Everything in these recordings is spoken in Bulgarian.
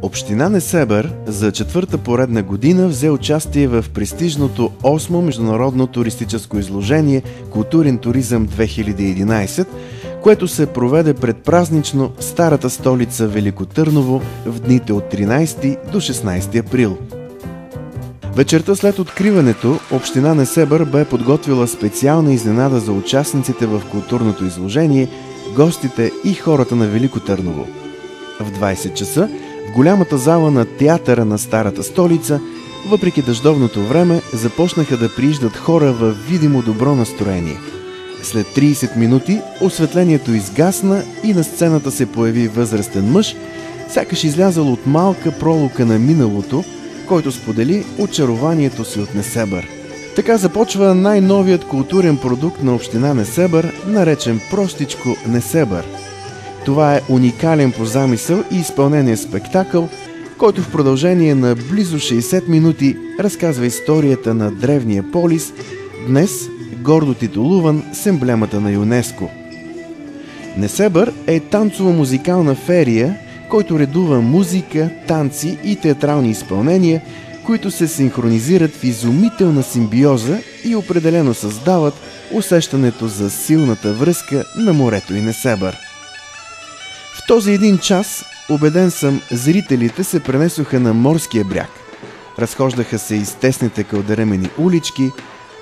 Община Несебър за четвърта поредна година взе участие в престижното 8-мо международно туристическо изложение «Културен туризъм 2011», което се проведе предпразнично в старата столица Велико Търново в дните от 13 до 16 април. Вечерта след откриването, Община Несебър бе подготвила специална изненада за участниците в културното изложение, гостите и хората на Велико Търново. В 20 часа в голямата зала на театъра на старата столица, въпреки дъждовното време, започнаха да прииждат хора във видимо добро настроение. След 30 минути осветлението изгасна и на сцената се появи възрастен мъж, сякаш излязъл от малка пролука на миналото, който сподели очарованието си от Несебър. Така започва най-новият културен продукт на община Несебър, наречен простичко Несебър. Това е уникален по замисъл и изпълнение спектакъл, който в продължение на близо 60 минути разказва историята на древния полис, днес гордо титулуван с емблемата на ЮНЕСКО. Несебър е танцово-музикална ферия, който редува музика, танци и театрални изпълнения, които се синхронизират в изумителна симбиоза и определено създават усещането за силната връзка на морето и Несебър. В този един час, убеден съм, зрителите се пренесоха на морския бряг. Разхождаха се из тесните кълдеремени улички,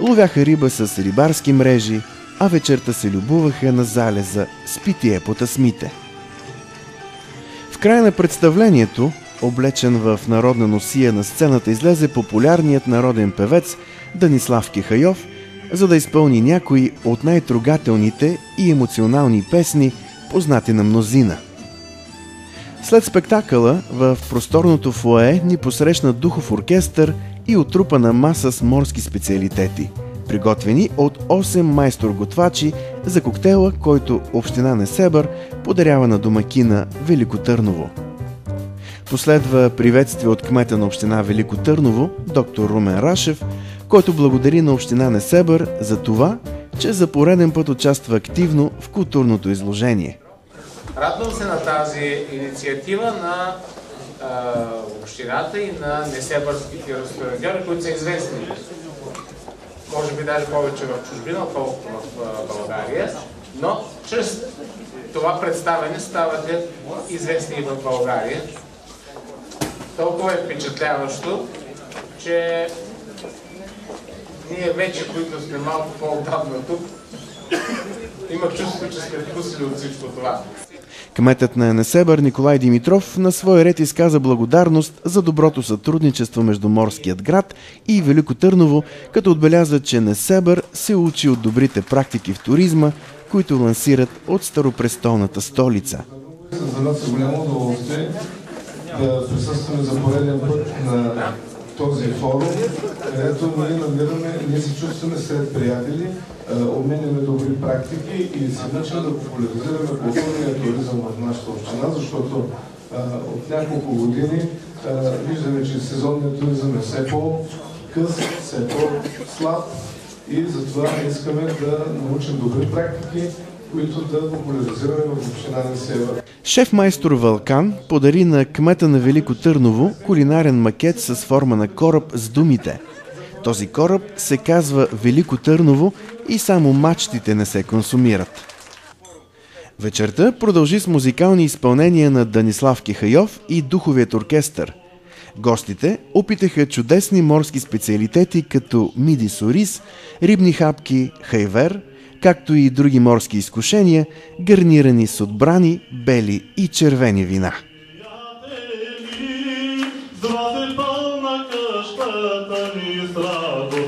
ловяха риба с рибарски мрежи, а вечерта се любуваха на залеза с питие по тасмите. В края на представлението, облечен в народна носия, на сцената излезе популярният народен певец Данислав Кехайов, за да изпълни някои от най-трогателните и емоционални песни, познати на мнозина. След спектакъла в просторното фоае ни посрещна духов оркестър и отрупана маса с морски специалитети, приготвени от 8 майстор-готвачи за коктейла, който община Несебър подарява на домакина Велико Търново. Последва приветствие от кмета на община Велико Търново, доктор Румен Рашев, който благодари на община Несебър за това, че за пореден път участва активно в културното изложение. Радвам се на тази инициатива на общината и на несебърските ресторантьори, които са известни. Може би даже повече в чужбина, отколкото в България, но чрез това представяне ставате известни и в България. Толкова е впечатляващо, че ние вече, които сме малко по-отдавна тук, имах чувство, че сме вкусили от всичко това. Кметът на Несебър Николай Димитров на свой ред изказа благодарност за доброто сътрудничество между морският град и Велико Търново, като отбеляза, че Несебър се учи от добрите практики в туризма, които лансират от старопрестолната столица. За нас е голямо удоволствие да присъстваме за пореден път на този форум, където ние се чувстваме сред приятели, обменяме добри практики и се мъчим да популяризираме културния туризъм в нашата община, защото от няколко години виждаме, че сезонният туризъм е все по-къс, все по-слаб и затова искаме да научим добри практики, които да популяризираме в община Несебър. Шеф-майстор Вълкан подари на кмета на Велико Търново кулинарен макет с форма на кораб с думите: "Този кораб се казва Велико Търново и само мачтите не се консумират." Вечерта продължи с музикални изпълнения на Данислав Кехайов и духовият оркестър. Гостите опитаха чудесни морски специалитети като миди с ориз, рибни хапки, хайвер, както и други морски изкушения, гарнирани с отбрани бели и червени вина. Здраве пълна къщата ни с радост.